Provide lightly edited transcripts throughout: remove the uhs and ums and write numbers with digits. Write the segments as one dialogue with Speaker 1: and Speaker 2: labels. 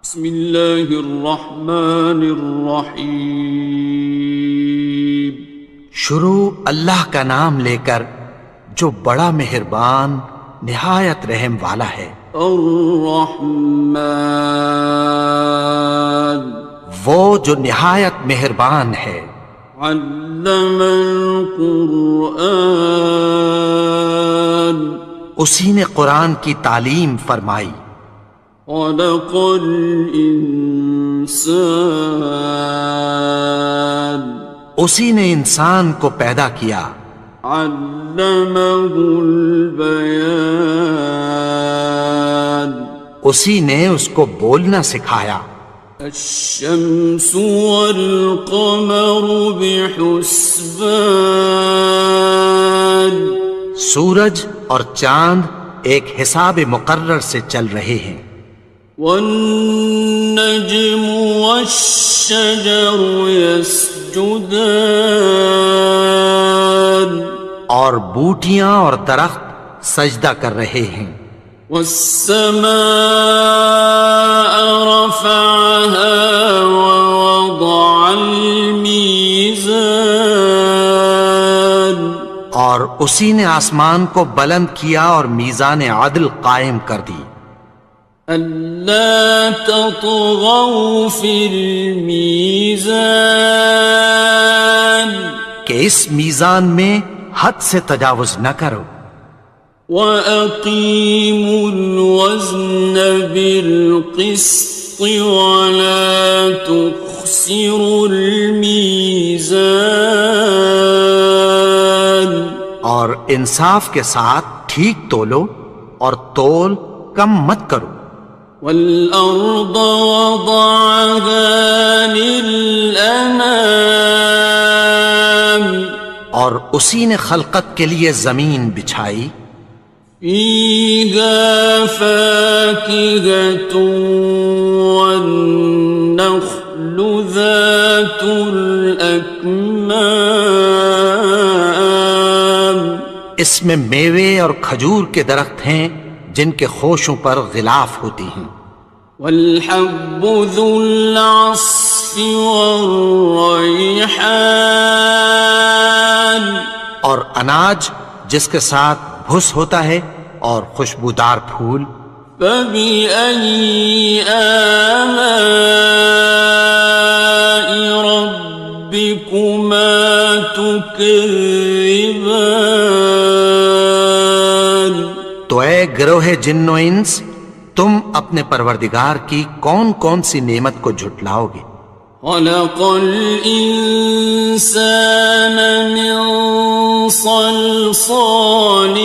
Speaker 1: بسم اللہ الرحمن الرحیم۔
Speaker 2: شروع اللہ کا نام لے کر جو بڑا مہربان نہایت رحم والا ہے۔
Speaker 1: الرحمن،
Speaker 2: وہ جو نہایت مہربان ہے۔
Speaker 1: علم القرآن،
Speaker 2: اسی نے قرآن کی تعلیم فرمائی۔
Speaker 1: خلق الانسان،
Speaker 2: اسی نے انسان کو پیدا کیا۔
Speaker 1: علمہ البیان،
Speaker 2: اسی نے اس کو بولنا سکھایا۔
Speaker 1: الشمس والقمر بحسبان،
Speaker 2: سورج اور چاند ایک حساب مقرر سے چل رہے ہیں۔
Speaker 1: والنجم والشجر يسجدان،
Speaker 2: اور بوٹیاں اور درخت سجدہ کر رہے ہیں۔
Speaker 1: والسماء رفعها ووضع الميزان،
Speaker 2: اور اسی نے آسمان کو بلند کیا اور میزان عدل قائم کر دی۔
Speaker 1: ألا تطغوا في الميزان،
Speaker 2: کہ اس میزان میں حد سے تجاوز نہ کرو۔
Speaker 1: وَأَقِيمُوا الْوَزْنَ بِالْقِسْطِ وَلَا تُخْسِرُوا الْمِيزَانَ،
Speaker 2: اور انصاف کے ساتھ ٹھیک تولو اور تول کم مت کرو۔
Speaker 1: وَالْأَرْضَ وَضَعَهَا لِلْأَنَامِ،
Speaker 2: اور اسی نے خلقت کے لیے زمین بچھائی۔
Speaker 1: فِيهَا فَاكِهَةٌ وَالنَّخْلُ ذَاتُ الْأَكْمَامِ،
Speaker 2: اس میں میوے اور کھجور کے درخت ہیں جن کے خوشوں پر غلاف ہوتی ہیں۔
Speaker 1: وَالْحَبُّ ذُو الْعَصْفِ وَالرَّيْحَانِ،
Speaker 2: اور اناج جس کے ساتھ بھس ہوتا ہے اور خوشبودار پھول۔
Speaker 1: فَبِأَيِّ آلَاءِ رَبِّكُمَا تُكَذِّبَانِ،
Speaker 2: تو اے گروہ جن و انس، تم اپنے پروردگار کی کون کون سی نعمت کو جھٹلاؤ گے؟
Speaker 1: خَلَقَ الْإِنسَانَ مِنْ صَلْصَالٍ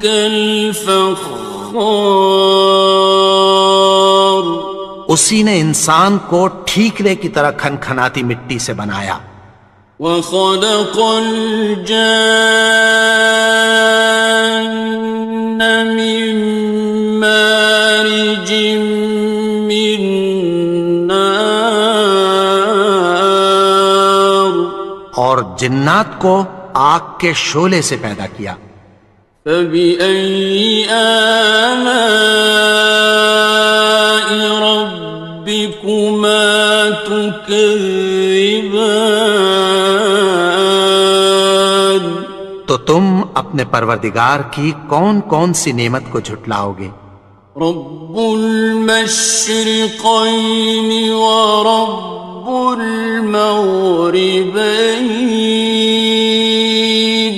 Speaker 1: كَالْفَخَّارِ،
Speaker 2: اسی نے انسان کو ٹھیکرے کی طرح کھنکھناتی مٹی سے بنایا۔
Speaker 1: وَخَلَقَ الْجَانَّ مِن مَّارِجٍ مِّن نَّارٍ،
Speaker 2: اور جنات کو آگ کے شعلے سے پیدا کیا۔
Speaker 1: فَبِأَيِّ آلَاءِ رَبِّكُمَا تُكَذِّبَانِ،
Speaker 2: تو تم اپنے پروردگار کی کون کون سی نعمت کو جھٹلاؤ گے؟
Speaker 1: رب المشرقین ورب المغربین،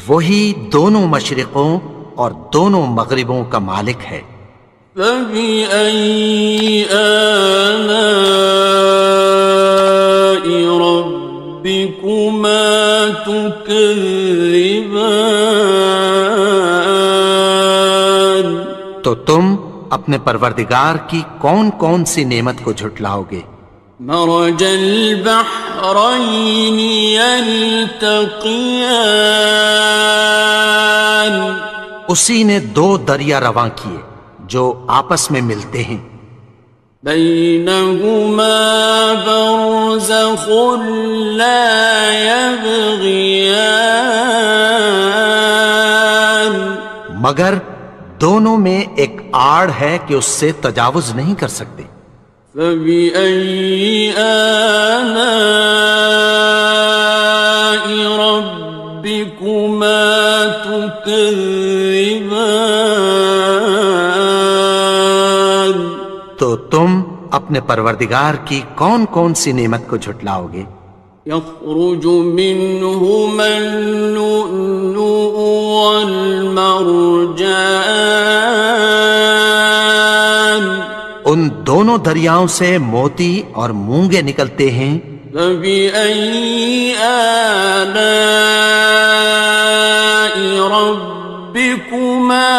Speaker 2: وہی دونوں مشرقوں اور دونوں مغربوں کا مالک ہے۔
Speaker 1: فَبِأَيِّ آلَاءِ رَبِّكُمَا تُكَذِّبَانِ،
Speaker 2: تو تم اپنے پروردگار کی کون کون سی نعمت کو جھٹلاؤ گے؟
Speaker 1: مرج البحرین یلتقیان،
Speaker 2: اسی نے دو دریا رواں کیے جو آپس میں ملتے ہیں۔
Speaker 1: بینہما برزخ لا یبغیان،
Speaker 2: مگر دونوں میں ایک آڑ ہے کہ اس سے تجاوز نہیں کر سکتے.
Speaker 1: فبأي آلاء ربكما تكذبان.
Speaker 2: تو تم اپنے پروردگار کی کون کون سی نعمت کو جھٹلاؤ گے؟
Speaker 1: يخرج منهما اللؤلؤ والمرجان.
Speaker 2: ان دونوں دریاؤں سے موتی اور مونگے نکلتے ہیں.
Speaker 1: فبأي آلاء ربكما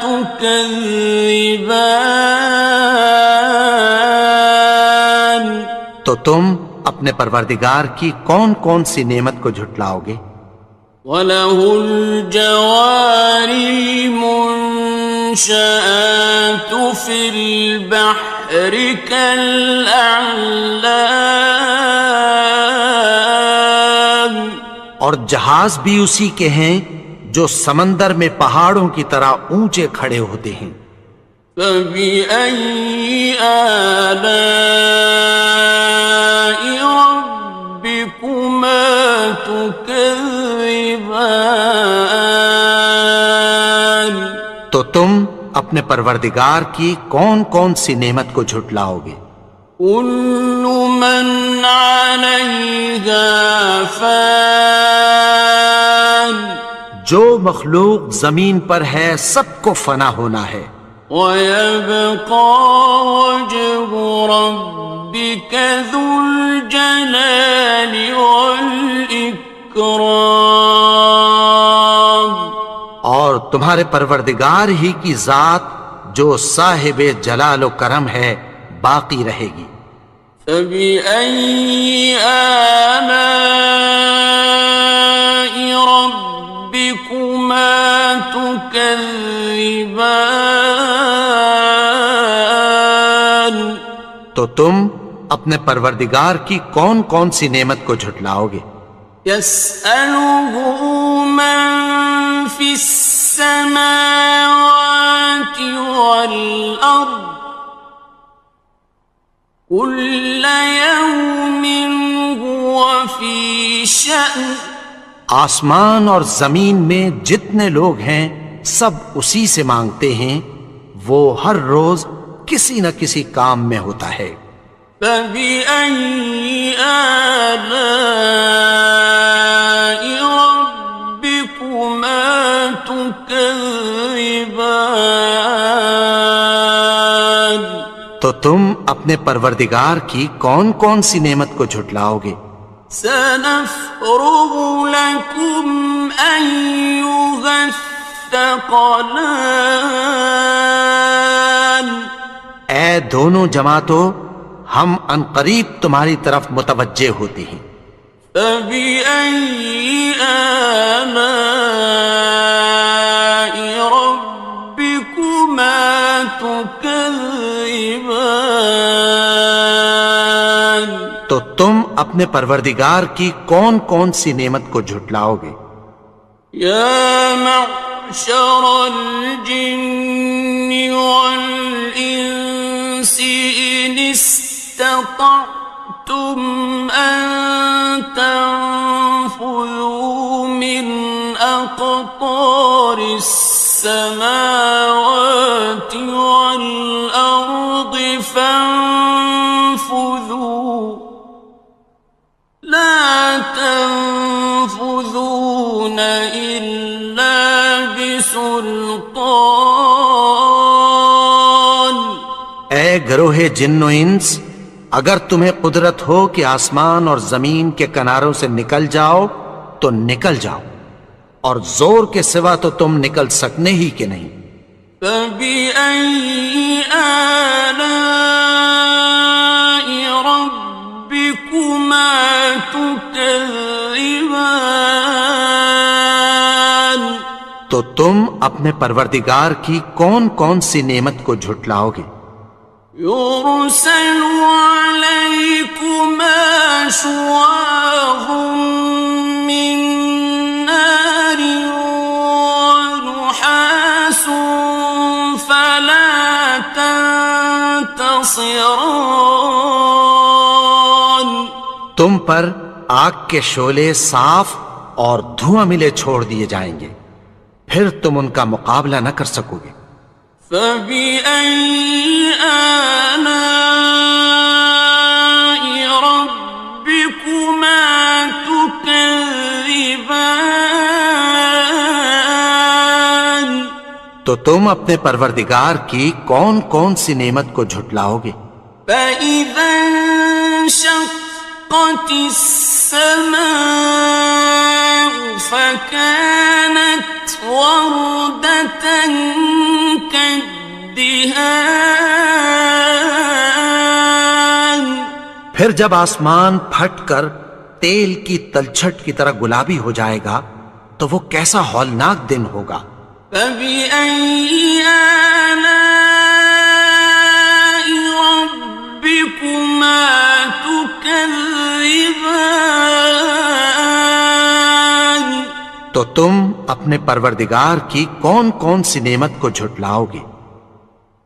Speaker 1: تكذبان.
Speaker 2: تو تم اپنے پروردگار کی کون کون سی نعمت کو جھٹلاؤ گے؟
Speaker 1: وَلَهُ الْجَوَارِ الْمُنشَآتُ فِي الْبَحْرِ كَالْأَعْلَامِ.
Speaker 2: اور جہاز بھی اسی کے ہیں جو سمندر میں پہاڑوں کی طرح اونچے کھڑے ہوتے ہیں.
Speaker 1: فَبِأَيِّ آلَاءِ رَبِّكُمَا تُكَذِّبَانِ.
Speaker 2: تو تم اپنے پروردگار کی کون کون سی نعمت کو جھٹلاؤ گے؟
Speaker 1: كُلُّ مَنْ عَلَيْهَا فَانٍ.
Speaker 2: جو مخلوق زمین پر ہے سب کو فنا ہونا ہے.
Speaker 1: وَيَبْقَى وَجْهُ رَبِّكَ ذُو الْجَلَالِ وَالْإِكْرَامِ.
Speaker 2: اور تمہارے پروردگار ہی کی ذات جو صاحب جلال و کرم ہے باقی رہے گی.
Speaker 1: فَبِأَيِّ آلَاءِ رَبِّكُمَا تُكَذِّبَانِ.
Speaker 2: تو تم اپنے پروردگار کی کون کون سی نعمت کو جھٹلاؤ گے؟
Speaker 1: يَسْأَلُهُ مَن فِي السَّمَاوَاتِ وَالْأَرْضِ كُلَّ يَوْمٍ هُوَ فِي شَأْنٍ.
Speaker 2: آسمان اور زمین میں جتنے لوگ ہیں سب اسی سے مانگتے ہیں، وہ ہر روز کسی نہ کسی کام میں ہوتا ہے.
Speaker 1: فَبِأَيِّ آلَاءِ رَبِّكُمَا تُكَذِّبَانِ.
Speaker 2: تو تم اپنے پروردگار کی کون کون سی نعمت کو جھٹلاؤ گے؟
Speaker 1: سَنَفْرُغُ لَكُمْ أَيُّهَ الثَّقَلَانِ.
Speaker 2: اے دونوں جماعتوں، ہم عنقریب تمہاری طرف متوجہ ہوتے ہیں.
Speaker 1: فَبِأَيِّ آلَاءِ رَبِّكُمَا تُكَذِّبَانِ.
Speaker 2: تو تم اپنے پروردگار کی کون کون سی نعمت کو جھٹلاؤ گے؟
Speaker 1: يَا مَعْشَرَ الْجِنِّ وَالْإِنسِ إِنِ اسْتَطَعْتُمْ أَن تَنفُذُوا مِنْ أَقْطَارِ السَّمَاوَاتِ وَالْأَرْضِ فَانفُذُوا لَا تَنفُذُونَ إِلَّا بِسُلْطَانٍ.
Speaker 2: اے گروہ جن و انس، اگر تمہیں قدرت ہو کہ آسمان اور زمین کے کناروں سے نکل جاؤ تو نکل جاؤ، اور زور کے سوا تو تم نکل سکنے ہی کہ نہیں.
Speaker 1: فَبِأَيِّ آلَاءِ رَبِّكُمَا تُكَذِّبَانِ.
Speaker 2: تو تم اپنے پروردگار کی کون کون سی نعمت کو جھٹلاؤ گے؟
Speaker 1: يُرْسَلُ عَلَيْكُمَا شُوَاظٌ مِّن نَّارٍ وَنُحَاسٌ خاصران.
Speaker 2: تم پر آگ کے شعلے صاف اور دھواں ملے چھوڑ دیے جائیں گے، پھر تم ان کا مقابلہ نہ کر سکو گے۔
Speaker 1: فبأي آلاء ربكما تكذبان.
Speaker 2: تو تم اپنے پروردگار کی کون کون سی نعمت کو جھٹلاؤ گے؟
Speaker 1: فإذا انشقت السماء فكانت وردة كالدهان.
Speaker 2: پھر جب آسمان پھٹ کر تیل کی تلچھٹ کی طرح گلابی ہو جائے گا تو وہ کیسا ہولناک دن ہوگا۔
Speaker 1: فبأي آلاء ربكما تكذبان.
Speaker 2: تو تم اپنے پروردگار کی کون کون سی نعمت کو جھٹلاؤ گے؟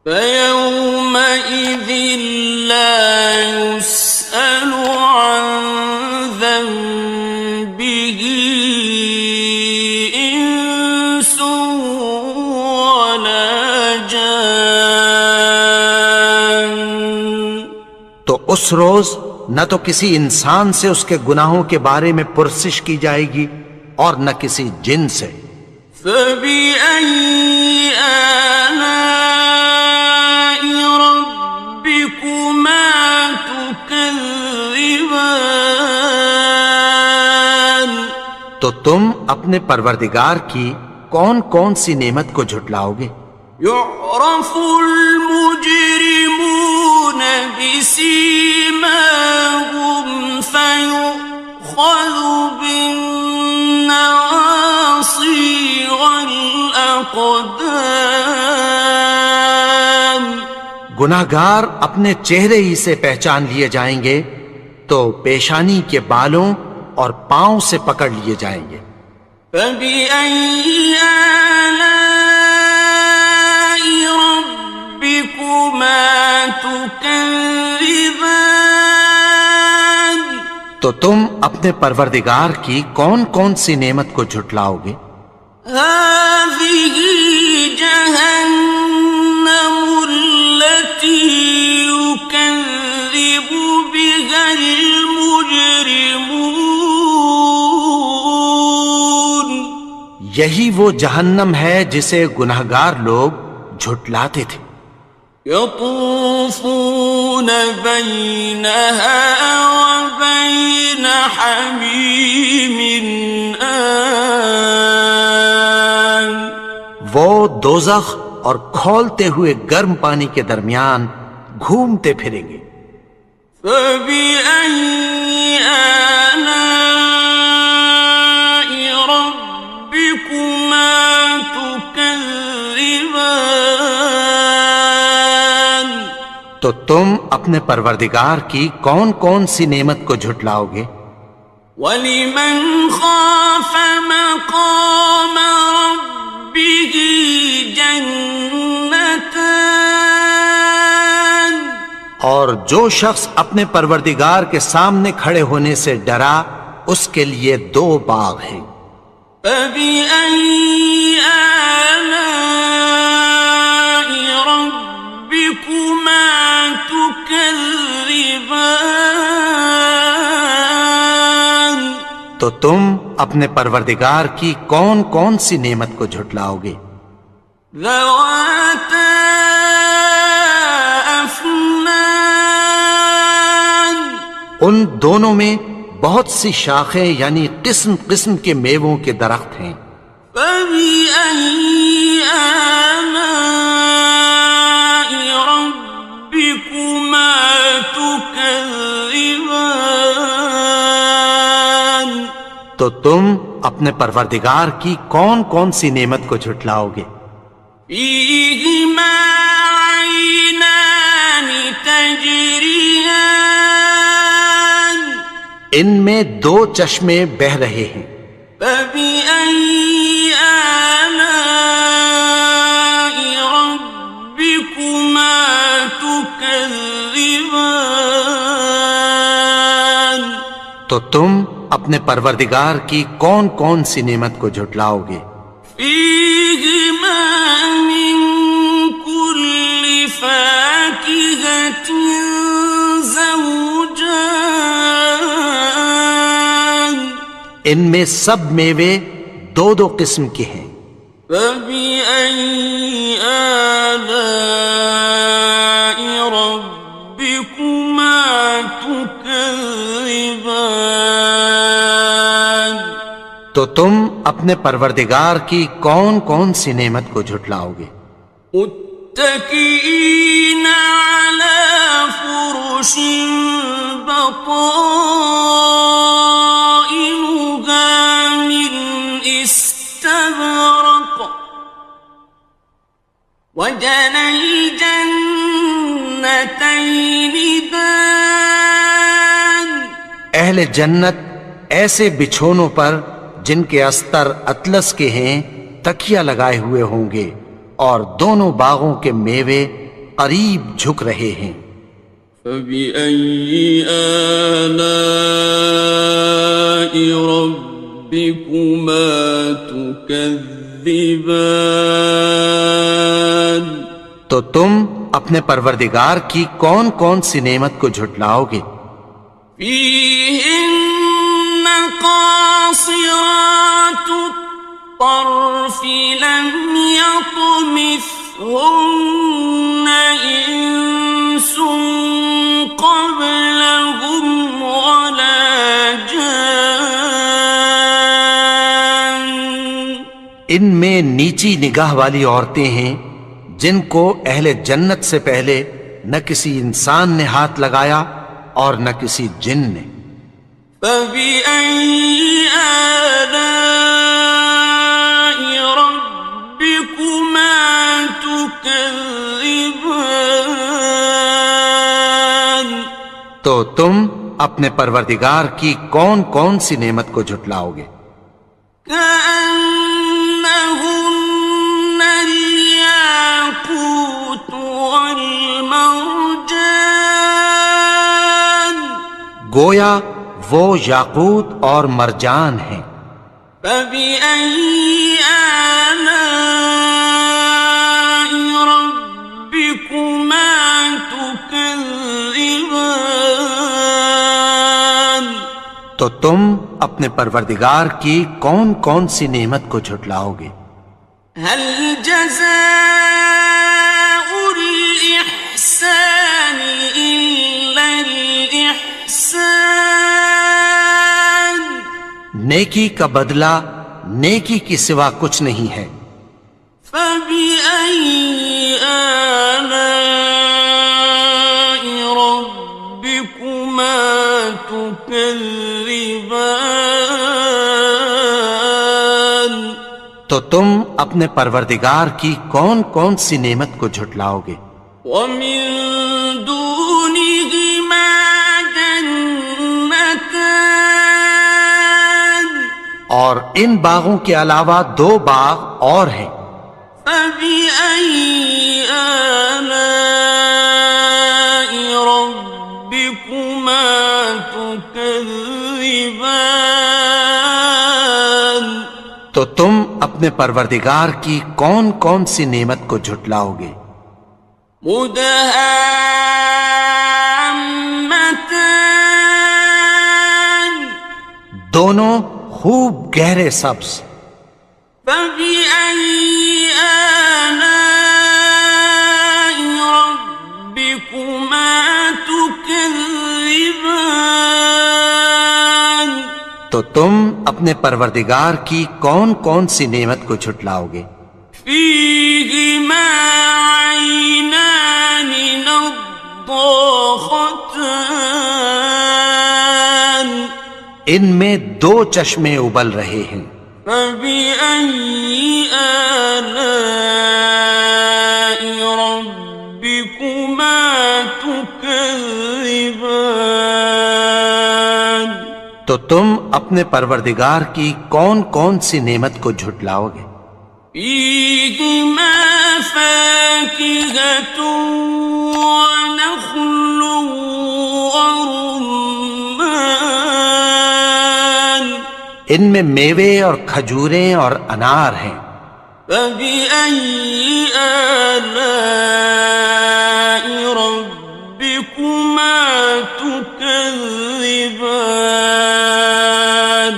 Speaker 1: فيومئذ لا يسأل عن ذنبه إنس ولا جان.
Speaker 2: تو اس روز نہ تو کسی انسان سے اس کے گناہوں کے بارے میں پرسش کی جائے گی اور نہ کسی جن سے۔
Speaker 1: فبأي آلاء ربكما تكذبان.
Speaker 2: تو تم اپنے پروردگار کی کون کون سی نعمت کو جھٹلاؤ گے؟
Speaker 1: يعرف المجرمون بسيماهم فيؤخذ بالنواصي والأقدام.
Speaker 2: گناہگار اپنے چہرے ہی سے پہچان لیے جائیں گے تو پیشانی کے بالوں اور پاؤں سے پکڑ لیے جائیں گے۔
Speaker 1: فبأي آلاء ربكما تكذبان.
Speaker 2: تو تم اپنے پروردگار کی کون کون سی نعمت کو جھٹلاؤ گے؟
Speaker 1: هذه جهنم التي يكذب بها المجرمون.
Speaker 2: یہی وہ جہنم ہے جسے گناہگار لوگ جھٹلاتے تھے۔
Speaker 1: يطوفون بينها وبين حميم آن.
Speaker 2: وہ دوزخ اور کھولتے ہوئے گرم پانی کے درمیان گھومتے پھریں گے۔
Speaker 1: فبأي آلاء ربكما تكذبان.
Speaker 2: تو تم اپنے پروردگار کی کون کون سی نعمت کو جھٹلاؤ گے؟
Speaker 1: وَلِمَنْ خَافَ مَقَامَ رَبِّهِ جَنَّتَانِ.
Speaker 2: اور جو شخص اپنے پروردگار کے سامنے کھڑے ہونے سے ڈرا اس کے لیے 2 باغ ہیں۔
Speaker 1: فَبِأَيِّ آلَاءِ رَبِّكُمَا تُكَذِّبَانِ.
Speaker 2: تو تم اپنے پروردگار کی کون کون سی نعمت کو جھٹلاؤ گے؟
Speaker 1: ذَوَاتَا أَفْنَانٍ.
Speaker 2: ان دونوں میں بہت سی شاخیں یعنی قسم قسم کے میووں کے درخت ہیں۔
Speaker 1: فَبِأَيِّ آلَاءِ رَبِّكُمَا تُكَذِّبَانِ.
Speaker 2: تو تم اپنے پروردگار کی کون کون سی نعمت کو جھٹلاؤ گے؟
Speaker 1: فِيهِمَا عَيْنَانِ تَجْرِيَانِ.
Speaker 2: ان میں 2 چشمے بہہ رہے ہیں۔
Speaker 1: فَبِأَيِّ آلَاءِ رَبِّكُمَا تُكَذِّبَانِ. تكذبان
Speaker 2: تو تم اپنے پروردگار کی کون کون سی نعمت کو جھٹلاؤ گے؟
Speaker 1: فيهما من كل فاكهة زوجان
Speaker 2: ان میں سب میوے دو دو قسم کے ہیں۔
Speaker 1: فبأي آلاء ربكما تكذبان
Speaker 2: تو تم اپنے پروردگار کی کون کون سی نعمت کو جھٹلاؤ گے؟
Speaker 1: متكئين على فرش بطائنها من استبرق وجنى الجنتين دان
Speaker 2: اہل جنت ایسے بچھونوں پر جن کے استر اطلس کے ہیں تکیہ لگائے ہوئے ہوں گے، اور دونوں باغوں کے میوے قریب جھک رہے ہیں۔
Speaker 1: فبأي آلاء ربكما تكذبان
Speaker 2: تو تم اپنے پروردگار کی کون کون سی نعمت کو جھٹلاؤ گے؟
Speaker 1: فيهن قاصرات الطرف لم يطمثهن إنس قبلهم ولا جان
Speaker 2: ان میں نیچی نگاہ والی عورتیں ہیں جن کو اہل جنت سے پہلے نہ کسی انسان نے ہاتھ لگایا اور نہ کسی جن نے۔
Speaker 1: فبأي آلاء ربكما تكذبان
Speaker 2: تو تم اپنے پروردگار کی کون کون سی نعمت کو جھٹلاؤ گے؟
Speaker 1: كأنهن الياقوت والمرجان
Speaker 2: گویا وہ یاقوت اور مرجان ہیں۔
Speaker 1: فبأي آلاء ربكما تكذبان
Speaker 2: تو تم اپنے پروردگار کی کون کون سی نعمت کو جھٹلاؤ گے؟
Speaker 1: هل جزاء الإحسان إلا الإحسان
Speaker 2: نیکی کا بدلہ نیکی کی سوا کچھ نہیں ہے۔
Speaker 1: فبأي آلاء ربكما تكذبان
Speaker 2: تو تم اپنے پروردگار کی کون کون سی نعمت کو جھٹلاؤ گے؟
Speaker 1: ومن دونهما جنتان
Speaker 2: اور ان باغوں کے علاوہ دو باغ اور ہیں۔
Speaker 1: فبأي آلاء ربكما تكذبان
Speaker 2: تو تم اپنے پروردگار کی کون کون سی نعمت کو جھٹلاؤ گے؟
Speaker 1: مدهامتان
Speaker 2: دونوں خوب گہرے سبز۔
Speaker 1: فبأي آلاء ربكما تكذبان
Speaker 2: تو تم اپنے پروردگار کی کون کون سی نعمت کو جھٹلاؤ گے؟
Speaker 1: فيهما عينان نضاختان
Speaker 2: ان میں دو چشمے ابل رہے ہیں۔
Speaker 1: فبأي آلاء ربكما تكذبان
Speaker 2: تو تم اپنے پروردگار کی کون کون سی نعمت کو جھٹلاؤ گے؟
Speaker 1: فيهما فاكهة ونخل ورمان
Speaker 2: ان میں میوے اور کھجوریں اور انار ہیں.
Speaker 1: فبأي آلاء ربكما تكذبان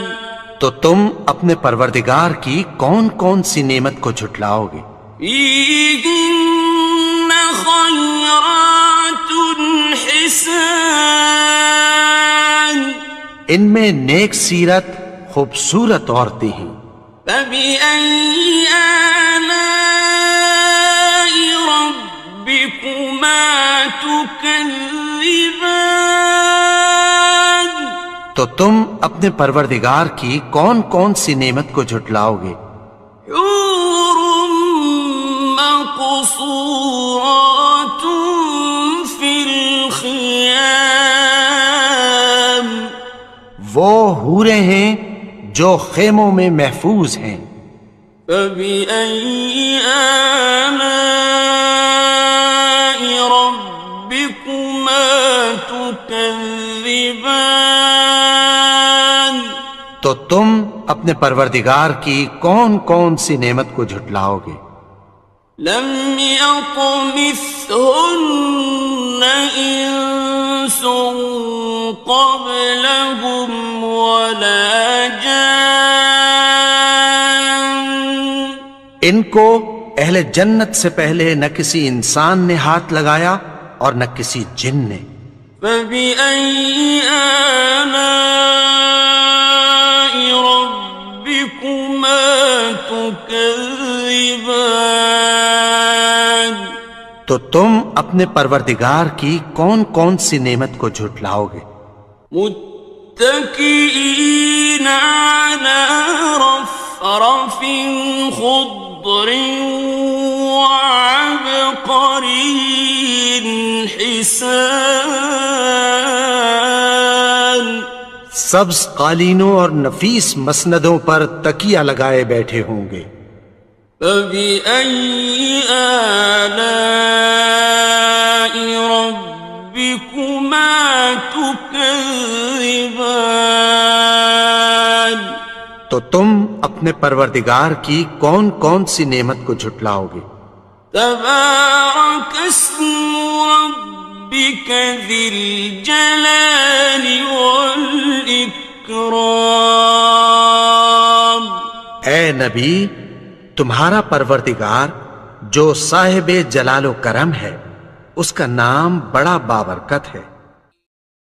Speaker 2: تو تم اپنے پروردگار کی کون کون سی نعمت کو جھٹلاؤ گے؟
Speaker 1: فيهن خيرات حسان
Speaker 2: ان میں نیک سیرت خوبصورت عورتیں ہیں.
Speaker 1: فبأي آلاء ربكما تكذبان
Speaker 2: تو تم اپنے پروردگار کی کون کون سی نعمت کو جھٹلاؤ گے؟
Speaker 1: حور مقصورات في الخيام
Speaker 2: وہ حوریں ہیں جو خیموں میں محفوظ ہیں.
Speaker 1: فبأي آلاء ربكما تكذبان
Speaker 2: تو تم اپنے پروردگار کی کون کون سی نعمت کو جھٹلاؤ گے؟
Speaker 1: لم يطمثهن إنس قبلهم ولا جان
Speaker 2: ان کو اہل جنت سے پہلے نہ کسی انسان نے ہاتھ لگایا اور نہ کسی جن نے.
Speaker 1: فبأي آلاء ربكما تكذبان
Speaker 2: تو تم اپنے پروردگار کی کون کون سی نعمت کو جھٹلاؤ گے؟
Speaker 1: متكئين على رفرف خضر وعبقري حسان
Speaker 2: سبز قالینوں اور نفیس مسندوں پر تکیہ لگائے بیٹھے ہوں گے.
Speaker 1: فبأي آلاء ربكما تكذبان
Speaker 2: تو تم اپنے پروردگار کی کون کون سی نعمت کو جھٹلاؤ گے؟
Speaker 1: تبارك اسم ربك ذي الجلال والإكرام
Speaker 2: اے نبی، تمہارا پروردگار جو صاحب جلال و کرم ہے، اس کا نام بڑا بابرکت ہے.